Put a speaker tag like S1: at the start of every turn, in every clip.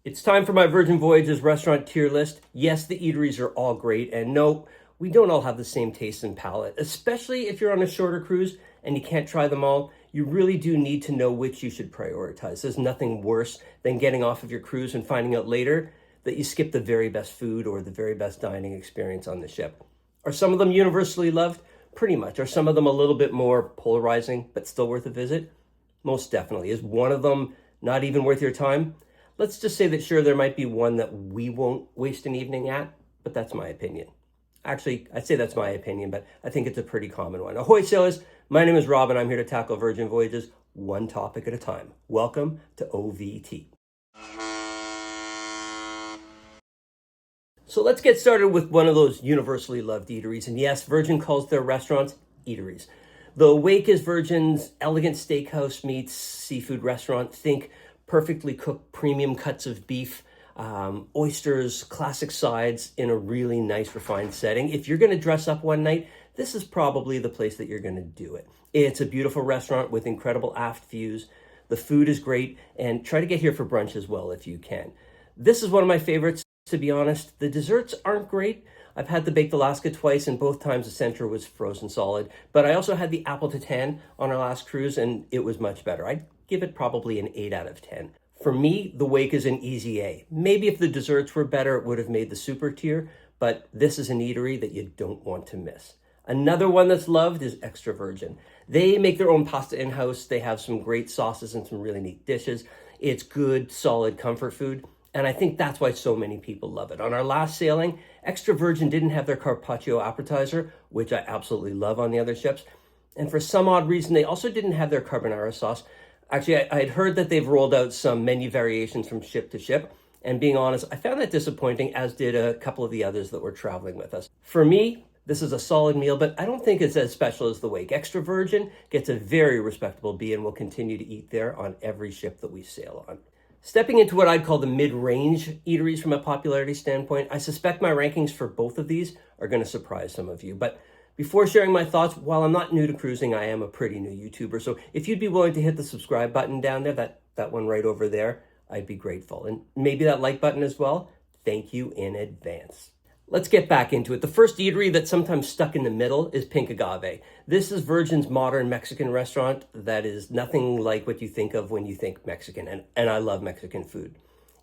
S1: It's time for my Virgin Voyages restaurant tier list. Yes, the eateries are all great, and no, we don't all have the same taste and palate, especially if you're on a shorter cruise and you can't try them all. You really do need to know which you should prioritize. There's nothing worse than getting off of your cruise and finding out later that you skipped the very best food or the very best dining experience on the ship. Are some of them universally loved? Pretty much. Are some of them a little bit more polarizing, but still worth a visit? Most definitely. Is one of them not even worth your time? Let's just say that sure, there might be one that we won't waste an evening at, but that's my opinion. Actually, I'd say that's my opinion, but I think it's a pretty common one. Ahoy sailors, my name is Rob and I'm here to tackle Virgin Voyages one topic at a time. Welcome to OVT. So let's get started with one of those universally loved eateries. And yes, Virgin calls their restaurants eateries. The Wake is Virgin's elegant steakhouse meets seafood restaurant. Think perfectly cooked premium cuts of beef, oysters, classic sides in a really nice refined setting. If you're going to dress up one night, this is probably the place that you're going to do it. It's a beautiful restaurant with incredible aft views. The food is great, and try to get here for brunch as well if you can. This is one of my favorites, to be honest. The desserts aren't great. I've had the Baked Alaska twice, and both times the center was frozen solid. But I also had the Apple Tatin on our last cruise, and it was much better. I'd give it probably an 8 out of 10. For me, the Wake is an easy A. Maybe if the desserts were better, it would have made the super tier, but this is an eatery that you don't want to miss. Another one that's loved is Extra Virgin. They make their own pasta in-house. They have some great sauces and some really neat dishes. It's good, solid comfort food. And I think that's why so many people love it. On our last sailing, Extra Virgin didn't have their carpaccio appetizer, which I absolutely love on the other ships. And for some odd reason, they also didn't have their carbonara sauce. Actually, I'd heard that they've rolled out some menu variations from ship to ship. And being honest, I found that disappointing, as did a couple of the others that were traveling with us. For me, this is a solid meal, but I don't think it's as special as the Wake. Extra Virgin gets a very respectable B and will continue to eat there on every ship that we sail on. Stepping into what I'd call the mid-range eateries from a popularity standpoint, I suspect my rankings for both of these are going to surprise some of you. But before sharing my thoughts, while I'm not new to cruising, I am a pretty new YouTuber. So if you'd be willing to hit the subscribe button down there, that one right over there, I'd be grateful. And maybe that like button as well. Thank you in advance. Let's get back into it. The first eatery that's sometimes stuck in the middle is Pink Agave. This is Virgin's modern Mexican restaurant that is nothing like what you think of when you think Mexican, and I love Mexican food.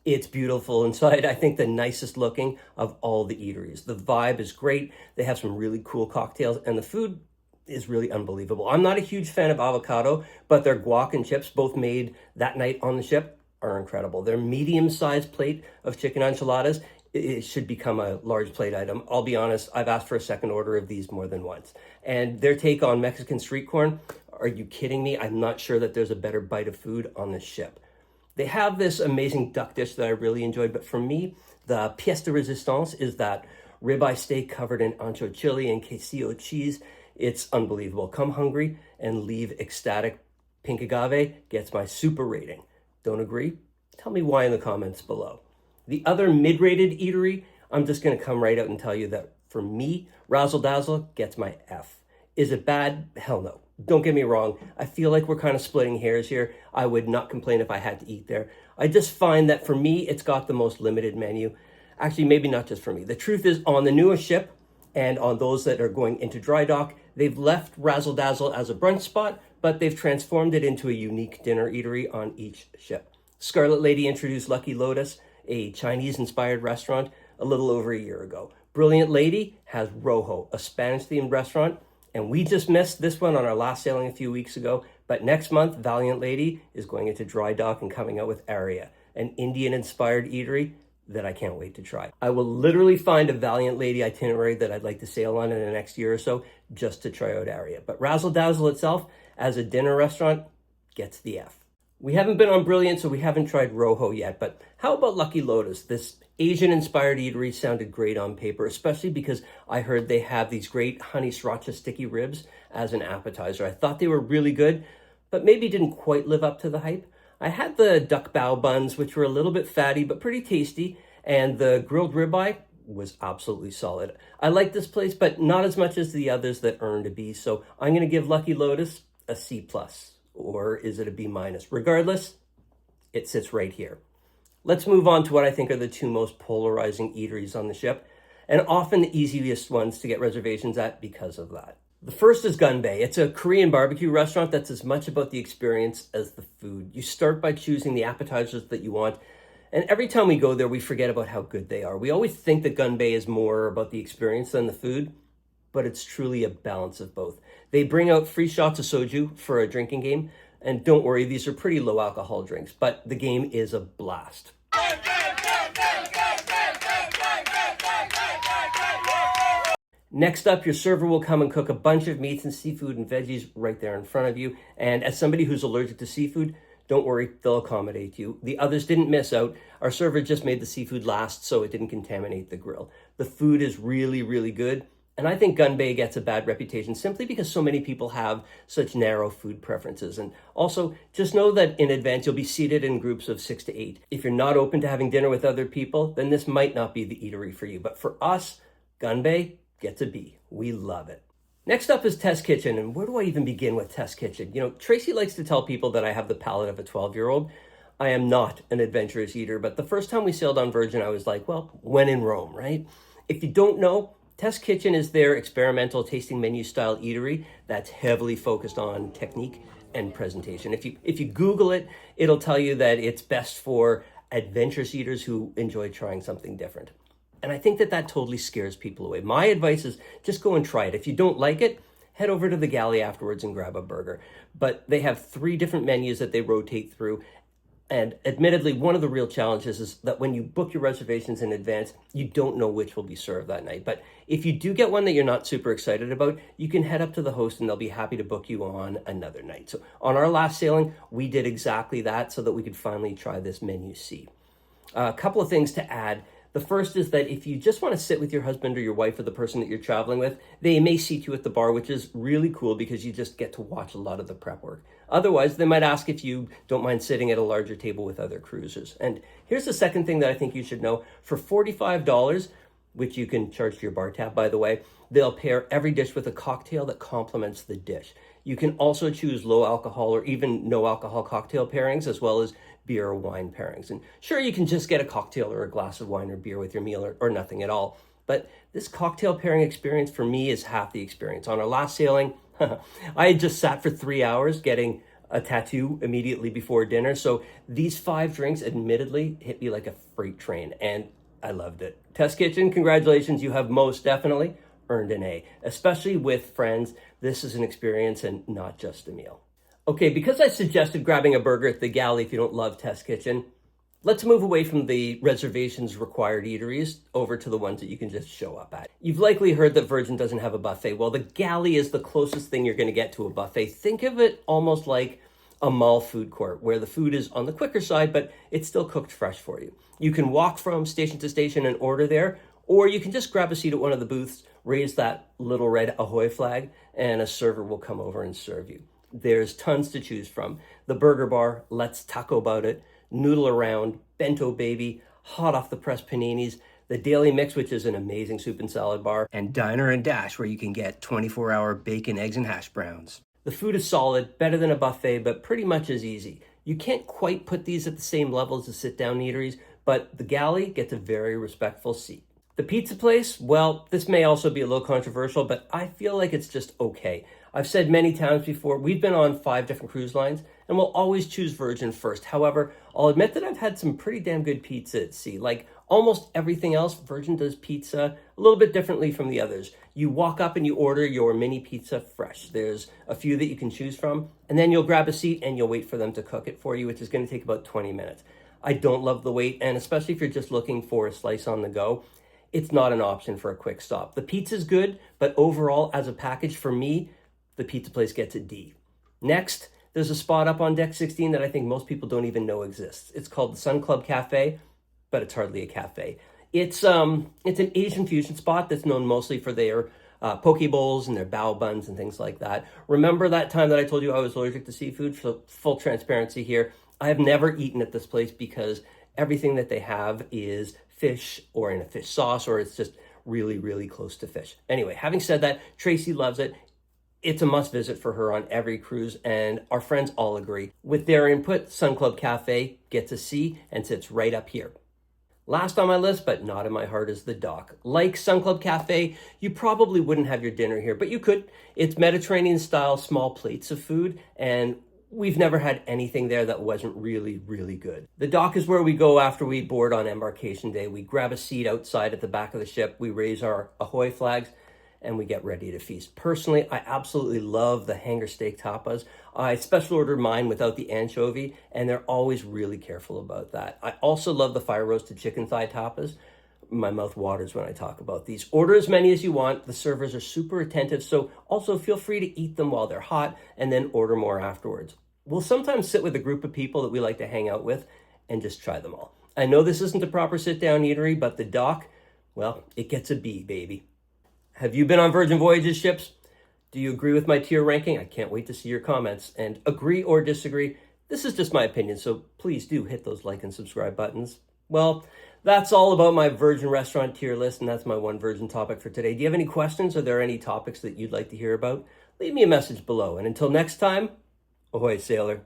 S1: It's beautiful inside. I think the nicest looking of all the eateries. The vibe is great. They have some really cool cocktails, and the food is really unbelievable. I'm not a huge fan of avocado, but their guac and chips, both made that night on the ship, are incredible. Their medium-sized plate of chicken enchiladas, it should become a large plate item. I'll be honest, I've asked for a second order of these more than once. And their take on Mexican street corn, are you kidding me? I'm not sure that there's a better bite of food on the ship. They have this amazing duck dish that I really enjoyed, but for me, the pièce de résistance is that ribeye steak covered in ancho chili and quesillo cheese. It's unbelievable. Come hungry and leave ecstatic. Pink Agave gets my super rating. Don't agree? Tell me why in the comments below. The other mid-rated eatery, I'm just going to come right out and tell you that for me, Razzle Dazzle gets my F. Is it bad? Hell no. Don't get me wrong. I feel like we're kind of splitting hairs here. I would not complain if I had to eat there. I just find that for me, it's got the most limited menu. Actually, maybe not just for me. The truth is, on the newest ship and on those that are going into dry dock, they've left Razzle Dazzle as a brunch spot, but they've transformed it into a unique dinner eatery on each ship. Scarlet Lady introduced Lucky Lotus, a Chinese-inspired restaurant, a little over a year ago. Brilliant Lady has Rojo, a Spanish-themed restaurant, and we just missed this one on our last sailing a few weeks ago, but next month, Valiant Lady is going into dry dock and coming out with Aria, an Indian-inspired eatery that I can't wait to try. I will literally find a Valiant Lady itinerary that I'd like to sail on in the next year or so just to try out Aria. But Razzle Dazzle itself, as a dinner restaurant, gets the F. We haven't been on Brilliant, so we haven't tried Rojo yet, but how about Lucky Lotus? This Asian-inspired eatery sounded great on paper, especially because I heard they have these great honey sriracha sticky ribs as an appetizer. I thought they were really good, but maybe didn't quite live up to the hype. I had the duck bao buns, which were a little bit fatty, but pretty tasty, and the grilled ribeye was absolutely solid. I like this place, but not as much as the others that earned a B, so I'm going to give Lucky Lotus a C+. Or is it a B-? Regardless, it sits right here. Let's move on to what I think are the two most polarizing eateries on the ship, and often the easiest ones to get reservations at because of that. The first is Gunbae. It's a Korean barbecue restaurant that's as much about the experience as the food. You start by choosing the appetizers that you want, and every time we go there, we forget about how good they are. We always think that Gunbae is more about the experience than the food, but it's truly a balance of both. They bring out free shots of soju for a drinking game, and don't worry, these are pretty low alcohol drinks, but the game is a blast. Next up, your server will come and cook a bunch of meats and seafood and veggies right there in front of you. And as somebody who's allergic to seafood, don't worry, they'll accommodate you. The others didn't miss out. Our server just made the seafood last so it didn't contaminate the grill. The food is really, really good. And I think Gunbae gets a bad reputation simply because so many people have such narrow food preferences. And also, just know that in advance, you'll be seated in groups of 6 to 8. If you're not open to having dinner with other people, then this might not be the eatery for you. But for us, Gunbae gets a B. We love it. Next up is Test Kitchen, and where do I even begin with Test Kitchen? You know, Tracy likes to tell people that I have the palate of a 12-year-old. I am not an adventurous eater, but the first time we sailed on Virgin, I was like, well, when in Rome, right? If you don't know, Test Kitchen is their experimental tasting menu style eatery that's heavily focused on technique and presentation. If you Google it, it'll tell you that it's best for adventurous eaters who enjoy trying something different. And I think that totally scares people away. My advice is just go and try it. If you don't like it, head over to the Galley afterwards and grab a burger. But they have 3 different menus that they rotate through. And admittedly, one of the real challenges is that when you book your reservations in advance, you don't know which will be served that night. But if you do get one that you're not super excited about, you can head up to the host and they'll be happy to book you on another night. So on our last sailing, we did exactly that so that we could finally try this menu C. A couple of things to add. The first is that if you just want to sit with your husband or your wife or the person that you're traveling with, they may seat you at the bar, which is really cool because you just get to watch a lot of the prep work. Otherwise, they might ask if you don't mind sitting at a larger table with other cruisers. And here's the second thing that I think you should know. For $45, which you can charge to your bar tab, by the way, they'll pair every dish with a cocktail that complements the dish. You can also choose low alcohol or even no alcohol cocktail pairings, as well as beer or wine pairings. And sure, you can just get a cocktail or a glass of wine or beer with your meal or nothing at all. But this cocktail pairing experience for me is half the experience. On our last sailing, I had just sat for 3 hours getting a tattoo immediately before dinner. So these 5 drinks admittedly hit me like a freight train and I loved it. Test Kitchen, congratulations. You have most definitely earned an A, especially with friends. This is an experience and not just a meal. Okay, because I suggested grabbing a burger at the Galley if you don't love Test Kitchen, let's move away from the reservations required eateries over to the ones that you can just show up at. You've likely heard that Virgin doesn't have a buffet. Well, the Galley is the closest thing you're going to get to a buffet. Think of it almost like a mall food court where the food is on the quicker side, but it's still cooked fresh for you. You can walk from station to station and order there, or you can just grab a seat at one of the booths, raise that little red ahoy flag, and a server will come over and serve you. There's tons to choose from. The burger bar, let's taco about it, noodle around, bento baby, hot off the press paninis, the daily mix, which is an amazing soup and salad bar, and diner and dash, where you can get 24-hour bacon, eggs, and hash browns. The food is solid, better than a buffet, but pretty much as easy. You can't quite put these at the same level as the sit-down eateries, but the Galley gets a very respectful seat. The pizza place, well, this may also be a little controversial, but I feel like it's just okay. I've said many times before, we've been on 5 different cruise lines, and we'll always choose Virgin first. However, I'll admit that I've had some pretty damn good pizza at sea. Like almost everything else, Virgin does pizza a little bit differently from the others. You walk up and you order your mini pizza fresh. There's a few that you can choose from, and then you'll grab a seat and you'll wait for them to cook it for you, which is going to take about 20 minutes. I don't love the wait, and especially if you're just looking for a slice on the go, it's not an option for a quick stop. The pizza's good, but overall, as a package for me, the pizza place gets a D. Next, there's a spot up on deck 16 that I think most people don't even know exists. It's called the Sunub Cafe, but it's hardly a cafe. It's an Asian fusion spot that's known mostly for their poke bowls and their bao buns and things like that. Remember that time that I told you I was allergic to seafood? So full transparency here, I have never eaten at this place because everything that they have is fish or in a fish sauce, or it's just really, really close to fish. Anyway, having said that, Tracy loves it. It's a must visit for her on every cruise, and our friends all agree. With their input, Sunub Cafe gets a C and sits right up here. Last on my list, but not in my heart, is the dock. Like Sunub Cafe, you probably wouldn't have your dinner here, but you could. It's Mediterranean-style small plates of food, and we've never had anything there that wasn't really, really good. The dock is where we go after we board on embarkation day. We grab a seat outside at the back of the ship, we raise our ahoy flags, and we get ready to feast. Personally, I absolutely love the hanger steak tapas. I special ordered mine without the anchovy, and they're always really careful about that. I also love the fire roasted chicken thigh tapas. My mouth waters when I talk about these. Order as many as you want. The servers are super attentive, so also feel free to eat them while they're hot and then order more afterwards. We'll sometimes sit with a group of people that we like to hang out with and just try them all. I know this isn't a proper sit-down eatery, but the dock, well, it gets a B, baby. Have you been on Virgin Voyages ships? Do you agree with my tier ranking? I can't wait to see your comments. And agree or disagree, this is just my opinion, so please do hit those like and subscribe buttons. Well, that's all about my Virgin restaurant tier list, and that's my one Virgin topic for today. Do you have any questions? Are there any topics that you'd like to hear about? Leave me a message below. And until next time, ahoy, sailor.